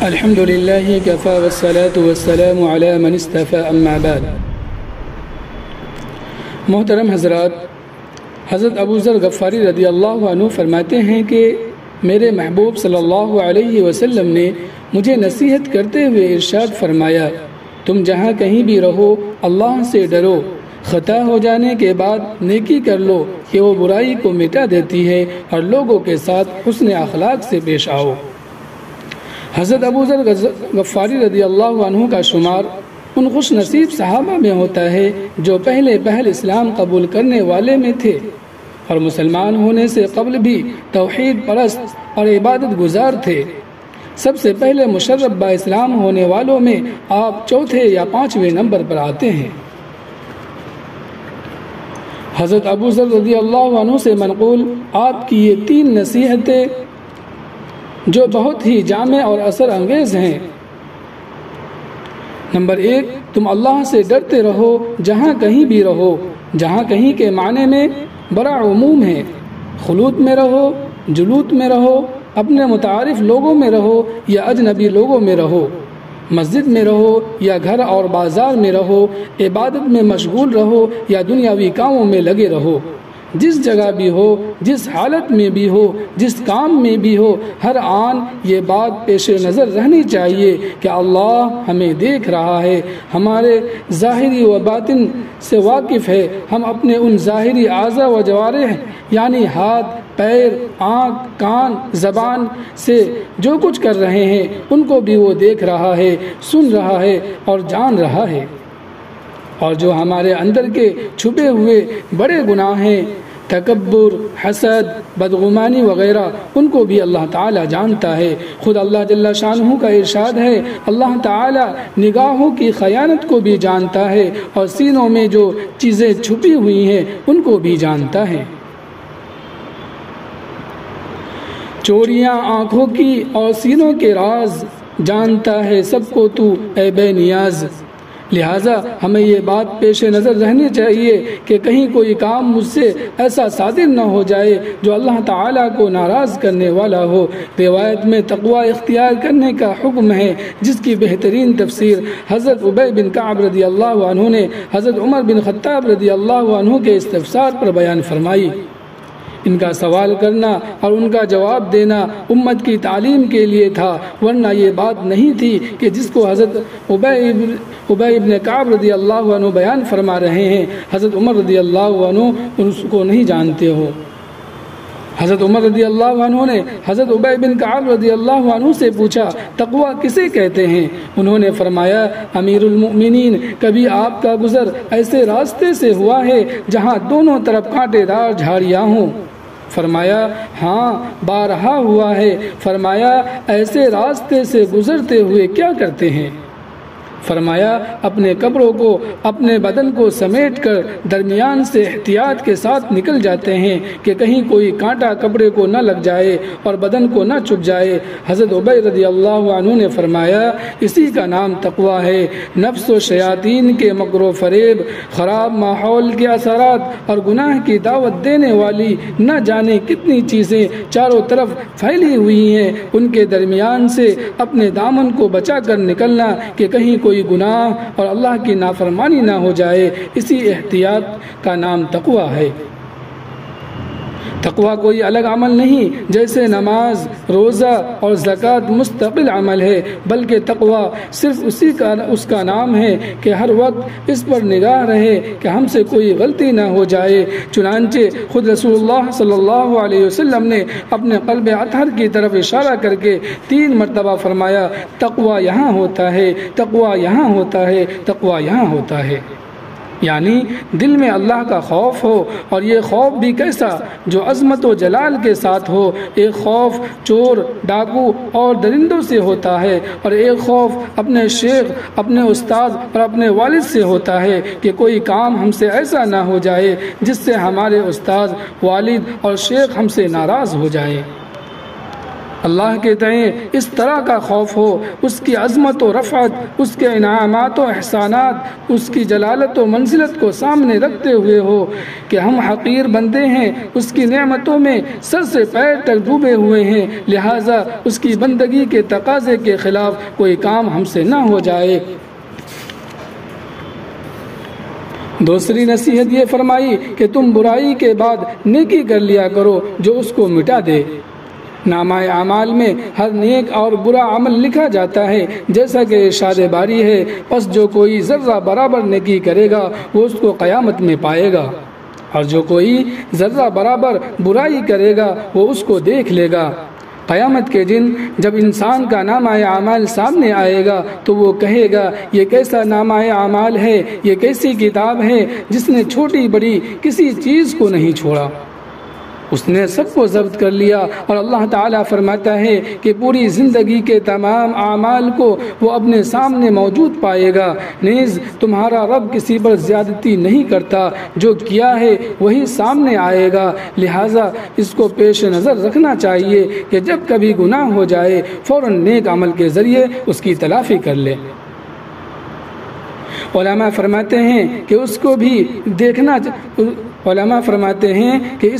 الحمد لله كفى والصلاة والسلام على من اصطفى اما بعد۔ محترم حضرات، حضرت ابو ذر غفاری رضی اللہ عنہ فرماتے ہیں کہ میرے محبوب صلی اللہ علیہ وسلم نے مجھے نصیحت کرتے ہوئے ارشاد فرمایا، تم جہاں کہیں بھی رہو اللہ سے ڈرو، خطا ہو جانے کے بعد نیکی کر لو کہ وہ برائی کو مٹا دیتی ہے، اور لوگوں کے ساتھ حسن اخلاق سے پیش آؤ۔ حضرت ابو ذر غفاری رضی اللہ عنہ کا شمار ان خوش نصیب صحابہ میں ہوتا ہے جو پہل اسلام قبول کرنے والے میں تھے، اور مسلمان ہونے سے قبل بھی توحید پرست اور عبادت گزار تھے۔ سب سے پہلے مشرف با اسلام ہونے والوں میں آپ چوتھے یا پانچویں نمبر پر آتے ہیں۔ حضرت ابو ذر رضی اللہ عنہ سے منقول آپ کی یہ 3 نصیحتیں جو بہت ہی جامع اور اثر انگیز ہیں۔ نمبر 1، تم اللہ سے ڈرتے رہو جہاں کہیں بھی رہو۔ جہاں کہیں کے معنی میں بڑا عموم ہے۔ خلوت میں رہو، جلوت میں رہو، اپنے متعارف لوگوں میں رہو یا اجنبی لوگوں میں رہو، مسجد میں رہو یا گھر اور بازار میں رہو، عبادت میں مشغول رہو یا دنیاوی کاموں میں لگے رہو، جس جگہ بھی ہو، جس حالت میں بھی ہو، جس کام میں بھی ہو، ہر آن یہ بات پیش نظر رہنی چاہیے کہ اللہ ہمیں دیکھ رہا ہے، ہمارے ظاہری و باطن سے واقف ہے۔ ہم اپنے ان ظاہری اعضاء و جوارح یعنی ہاتھ، پیر، آنکھ، کان، زبان سے جو کچھ کر رہے ہیں ان کو بھی وہ دیکھ رہا ہے، سن رہا ہے اور جان رہا ہے، اور جو ہمارے اندر کے چھپے ہوئے بڑے گناہ ہیں، تکبر، حسد، بدگمانی وغیرہ، ان کو بھی اللہ تعالی جانتا ہے۔ خود اللہ جل شانہ کا ارشاد ہے، اللہ تعالی نگاہوں کی خیانت کو بھی جانتا ہے اور سینوں میں جو چیزیں چھپی ہوئی ہیں ان کو بھی جانتا ہے۔ چوریاں آنکھوں کی اور سینوں کے راز جانتا ہے سب کو تو اے بے نیاز۔ لہٰذا ہمیں یہ بات پیش نظر رہنی چاہیے کہ کہیں کوئی کام مجھ سے ایسا صادر نہ ہو جائے جو اللہ تعالیٰ کو ناراض کرنے والا ہو۔ روایت میں تقوی اختیار کرنے کا حکم ہے، جس کی بہترین تفسیر حضرت ابی بن کعب رضی اللہ عنہ نے حضرت عمر بن خطاب رضی اللہ عنہ کے استفسار پر بیان فرمائی۔ ان کا سوال کرنا اور ان کا جواب دینا امت کی تعلیم کے لیے تھا، ورنہ یہ بات نہیں تھی کہ جس کو حضرت ابی بن کعب رضی اللہ عنہ بیان فرما رہے ہیں حضرت عمر رضی اللہ عنہ اس کو نہیں جانتے ہو۔ حضرت عمر رضی اللہ عنہ نے حضرت ابی بن کعب رضی اللہ عنہ سے پوچھا، تقوی کسے کہتے ہیں؟ انہوں نے فرمایا، امیر المؤمنین، کبھی آپ کا گزر ایسے راستے سے ہوا ہے جہاں دونوں طرف کانٹے دار جھاڑیاں ہوں؟ فرمایا، ہاں بارہا ہوا ہے۔ فرمایا، ایسے راستے سے گزرتے ہوئے کیا کرتے ہیں؟ فرمایا، اپنے کپڑوں کو، اپنے بدن کو سمیٹ کر درمیان سے احتیاط کے ساتھ نکل جاتے ہیں کہ کہیں کوئی کانٹا کپڑے کو نہ لگ جائے اور بدن کو نہ چبھ جائے۔ حضرت ابی رضی اللہ عنہ نے فرمایا، اسی کا نام تقوی ہے۔ نفس و شیاطین کے مکر و فریب، خراب ماحول کے اثرات اور گناہ کی دعوت دینے والی نہ جانے کتنی چیزیں چاروں طرف پھیلی ہوئی ہیں، ان کے درمیان سے اپنے دامن کو بچا کر نکلنا کہ کہیں کوئی گناہ اور اللہ کی نافرمانی نہ ہو جائے، اسی احتیاط کا نام تقوی ہے۔ تقوی کوئی الگ عمل نہیں، جیسے نماز، روزہ اور زکوٰۃ مستقل عمل ہے، بلکہ تقوی صرف اس کا نام ہے کہ ہر وقت اس پر نگاہ رہے کہ ہم سے کوئی غلطی نہ ہو جائے۔ چنانچہ خود رسول اللہ صلی اللہ علیہ وسلم نے اپنے قلب اطہر کی طرف اشارہ کر کے 3 مرتبہ فرمایا، تقوی یہاں ہوتا ہے، تقوی یہاں ہوتا ہے، تقوی یہاں ہوتا ہے۔ یعنی دل میں اللہ کا خوف ہو، اور یہ خوف بھی کیسا؟ جو عظمت و جلال کے ساتھ ہو۔ ایک خوف چور، ڈاکو اور درندوں سے ہوتا ہے، اور ایک خوف اپنے شیخ، اپنے استاد اور اپنے والد سے ہوتا ہے کہ کوئی کام ہم سے ایسا نہ ہو جائے جس سے ہمارے استاد، والد اور شیخ ہم سے ناراض ہو جائے۔ اللہ کے تئیں اس طرح کا خوف ہو، اس کی عظمت و رفعت، اس کے انعامات و احسانات، اس کی جلالت و منزلت کو سامنے رکھتے ہوئے ہو کہ ہم حقیر بندے ہیں، اس کی نعمتوں میں سر سے پیر تک ڈوبے ہوئے ہیں، لہٰذا اس کی بندگی کے تقاضے کے خلاف کوئی کام ہم سے نہ ہو جائے۔ دوسری نصیحت یہ فرمائی کہ تم برائی کے بعد نیکی کر لیا کرو جو اس کو مٹا دے۔ نامہ اعمال میں ہر نیک اور برا عمل لکھا جاتا ہے، جیسا کہ ارشاد باری ہے، پس جو کوئی ذرہ برابر نیکی کرے گا وہ اس کو قیامت میں پائے گا، اور جو کوئی ذرہ برابر برائی کرے گا وہ اس کو دیکھ لے گا۔ قیامت کے دن جب انسان کا نامہ اعمال سامنے آئے گا تو وہ کہے گا، یہ کیسا نامہ اعمال ہے، یہ کیسی کتاب ہے جس نے چھوٹی بڑی کسی چیز کو نہیں چھوڑا، اس نے سب کو ضبط کر لیا۔ اور اللہ تعالیٰ فرماتا ہے کہ پوری زندگی کے تمام اعمال کو وہ اپنے سامنے موجود پائے گا، نیز تمہارا رب کسی پر زیادتی نہیں کرتا، جو کیا ہے وہی سامنے آئے گا، لہٰذا اس کو پیش نظر رکھنا چاہیے کہ جب کبھی گناہ ہو جائے فوراً نیک عمل کے ذریعے اس کی تلافی کر لے۔ علماء فرماتے ہیں کہ اس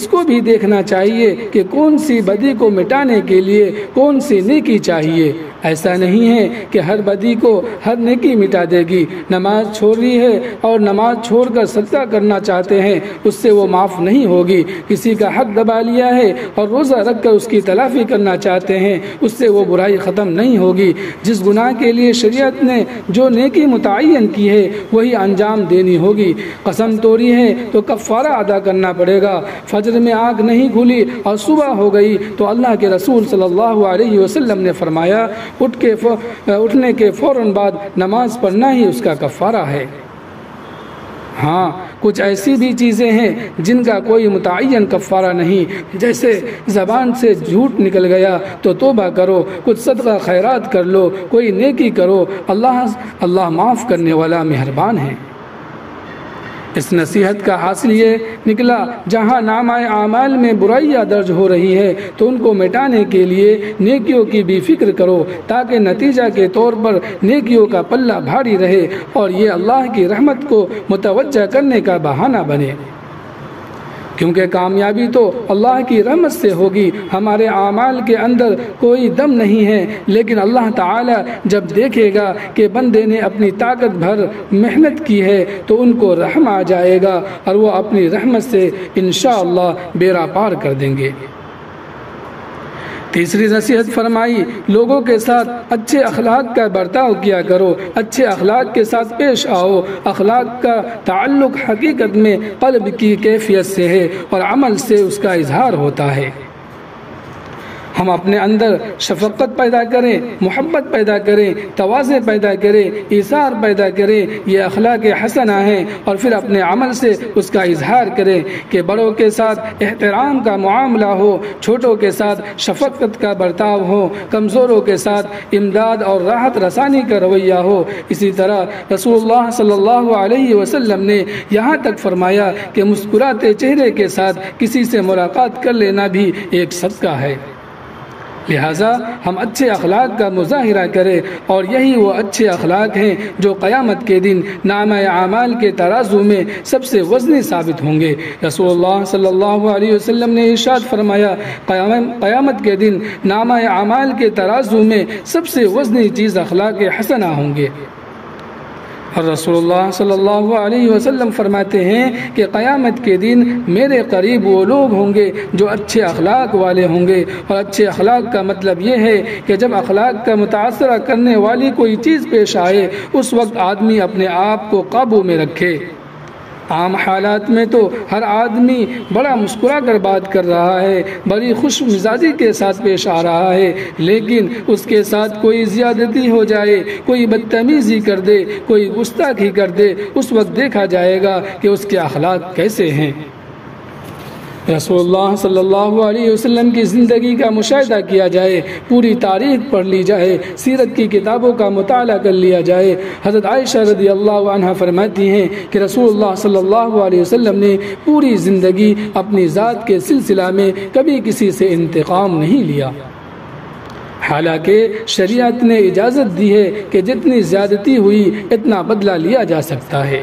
کو بھی دیکھنا چاہیے کہ کون سی بدی کو مٹانے کے لیے کون سی نیکی چاہیے۔ ایسا نہیں ہے کہ ہر بدی کو ہر نیکی مٹا دے گی۔ نماز چھوڑی ہے اور نماز چھوڑ کر صدقہ کرنا چاہتے ہیں، اس سے وہ معاف نہیں ہوگی۔ کسی کا حق دبا لیا ہے اور روزہ رکھ کر اس کی تلافی کرنا چاہتے ہیں، اس سے وہ برائی ختم نہیں ہوگی۔ جس گناہ کے لیے شریعت نے جو نیکی متعین کی ہے وہی انجام دینی ہوگی۔ قسم توڑی ہے تو کفارہ ادا کرنا پڑے گا۔ فجر میں آنکھ نہیں کھلی اور صبح ہو گئی تو اللہ کے رسول صلی اللہ علیہ وسلم نے فرمایا، اٹھنے کے فوراً بعد نماز پڑھنا ہی اس کا کفارہ ہے۔ ہاں، کچھ ایسی بھی چیزیں ہیں جن کا کوئی متعین کفارہ نہیں، جیسے زبان سے جھوٹ نکل گیا تو توبہ کرو، کچھ صدقہ خیرات کر لو، کوئی نیکی کرو، اللہ معاف کرنے والا مہربان ہے۔ اس نصیحت کا حاصل یہ نکلا، جہاں نامہ اعمال میں برائیاں درج ہو رہی ہے تو ان کو مٹانے کے لیے نیکیوں کی بھی فکر کرو، تاکہ نتیجہ کے طور پر نیکیوں کا پلہ بھاری رہے اور یہ اللہ کی رحمت کو متوجہ کرنے کا بہانہ بنے، کیونکہ کامیابی تو اللہ کی رحمت سے ہوگی۔ ہمارے اعمال کے اندر کوئی دم نہیں ہے، لیکن اللہ تعالی جب دیکھے گا کہ بندے نے اپنی طاقت بھر محنت کی ہے تو ان کو رحم آ جائے گا اور وہ اپنی رحمت سے انشاءاللہ بیڑا پار کر دیں گے۔ تیسری نصیحت فرمائی، لوگوں کے ساتھ اچھے اخلاق کا برتاؤ کیا کرو، اچھے اخلاق کے ساتھ پیش آؤ۔ اخلاق کا تعلق حقیقت میں قلب کی کیفیت سے ہے اور عمل سے اس کا اظہار ہوتا ہے۔ ہم اپنے اندر شفقت پیدا کریں، محبت پیدا کریں، تواضع پیدا کریں، ایثار پیدا کریں، یہ اخلاق حسنہ ہیں، اور پھر اپنے عمل سے اس کا اظہار کریں کہ بڑوں کے ساتھ احترام کا معاملہ ہو، چھوٹوں کے ساتھ شفقت کا برتاؤ ہو، کمزوروں کے ساتھ امداد اور راحت رسانی کا رویہ ہو۔ اسی طرح رسول اللہ صلی اللہ علیہ وسلم نے یہاں تک فرمایا کہ مسکراتے چہرے کے ساتھ کسی سے ملاقات کر لینا بھی ایک صدقہ ہے۔ لہٰذا ہم اچھے اخلاق کا مظاہرہ کریں، اور یہی وہ اچھے اخلاق ہیں جو قیامت کے دن نامہ اعمال کے ترازو میں سب سے وزنی ثابت ہوں گے۔ رسول اللہ صلی اللہ علیہ وسلم نے ارشاد فرمایا، قیامت کے دن نامہ اعمال کے ترازو میں سب سے وزنی چیز اخلاق حسنہ ہوں گے۔ اور رسول اللہ صلی اللہ علیہ وسلم فرماتے ہیں کہ قیامت کے دن میرے قریب وہ لوگ ہوں گے جو اچھے اخلاق والے ہوں گے، اور اچھے اخلاق کا مطلب یہ ہے کہ جب اخلاق کا متاثرہ کرنے والی کوئی چیز پیش آئے اس وقت آدمی اپنے آپ کو قابو میں رکھے۔ عام حالات میں تو ہر آدمی بڑا مسکرا کر بات کر رہا ہے، بڑی خوش مزاجی کے ساتھ پیش آ رہا ہے، لیکن اس کے ساتھ کوئی زیادتی ہو جائے، کوئی بدتمیزی کر دے، کوئی گستاخی کر دے، اس وقت دیکھا جائے گا کہ اس کے اخلاق کیسے ہیں۔ رسول اللہ صلی اللہ علیہ وسلم کی زندگی کا مشاہدہ کیا جائے، پوری تاریخ پڑھ لی جائے، سیرت کی کتابوں کا مطالعہ کر لیا جائے۔ حضرت عائشہ رضی اللہ عنہ فرماتی ہیں کہ رسول اللہ صلی اللہ علیہ وسلم نے پوری زندگی اپنی ذات کے سلسلہ میں کبھی کسی سے انتقام نہیں لیا۔ حالانکہ شریعت نے اجازت دی ہے کہ جتنی زیادتی ہوئی اتنا بدلہ لیا جا سکتا ہے،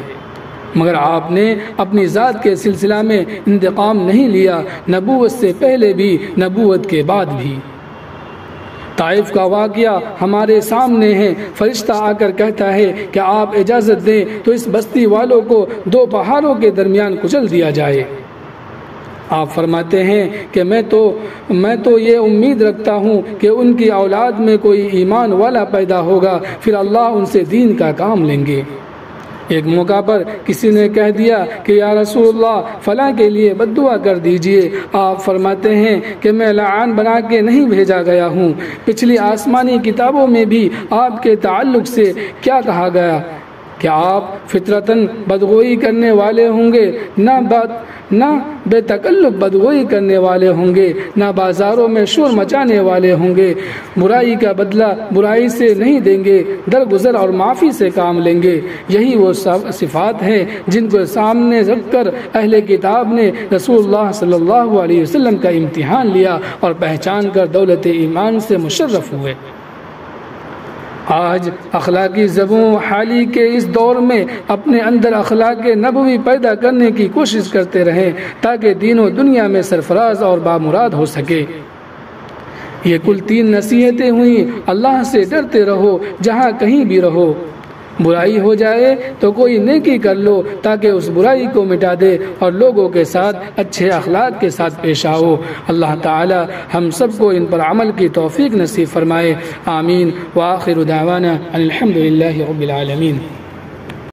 مگر آپ نے اپنی ذات کے سلسلہ میں انتقام نہیں لیا، نبوت سے پہلے بھی نبوت کے بعد بھی۔ طائف کا واقعہ ہمارے سامنے ہے۔ فرشتہ آ کر کہتا ہے کہ آپ اجازت دیں تو اس بستی والوں کو 2 پہاڑوں کے درمیان کچل دیا جائے۔ آپ فرماتے ہیں کہ میں تو یہ امید رکھتا ہوں کہ ان کی اولاد میں کوئی ایمان والا پیدا ہوگا، پھر اللہ ان سے دین کا کام لیں گے۔ ایک موقع پر کسی نے کہہ دیا کہ یا رسول اللہ فلاں کے لیے بد دعا کر دیجئے۔ آپ فرماتے ہیں کہ میں لعان بنا کے نہیں بھیجا گیا ہوں، پچھلی آسمانی کتابوں میں بھی آپ کے تعلق سے کیا کہا گیا کہ آپ فطرتاً بدگوئی کرنے والے ہوں گے، نہ بے تکلف بدگوئی کرنے والے ہوں گے، نہ بازاروں میں شور مچانے والے ہوں گے، برائی کا بدلہ برائی سے نہیں دیں گے، درگزر اور معافی سے کام لیں گے۔ یہی وہ صفات ہیں جن کو سامنے رکھ کر اہل کتاب نے رسول اللہ صلی اللہ علیہ وسلم کا امتحان لیا اور پہچان کر دولت ایمان سے مشرف ہوئے۔ آج اخلاقی زبوں حالی کے اس دور میں اپنے اندر اخلاق نبوی پیدا کرنے کی کوشش کرتے رہیں تاکہ دین و دنیا میں سرفراز اور بامراد ہو سکے۔ یہ کل 3 نصیحتیں ہوئیں۔ اللہ سے ڈرتے رہو جہاں کہیں بھی رہو، برائی ہو جائے تو کوئی نیکی کر لو تاکہ اس برائی کو مٹا دے اور لوگوں کے ساتھ اچھے اخلاق کے ساتھ پیش آؤ۔ اللہ تعالی ہم سب کو ان پر عمل کی توفیق نصیب فرمائے، آمین۔ وآخر دعوانا ان الحمد للہ رب العالمین۔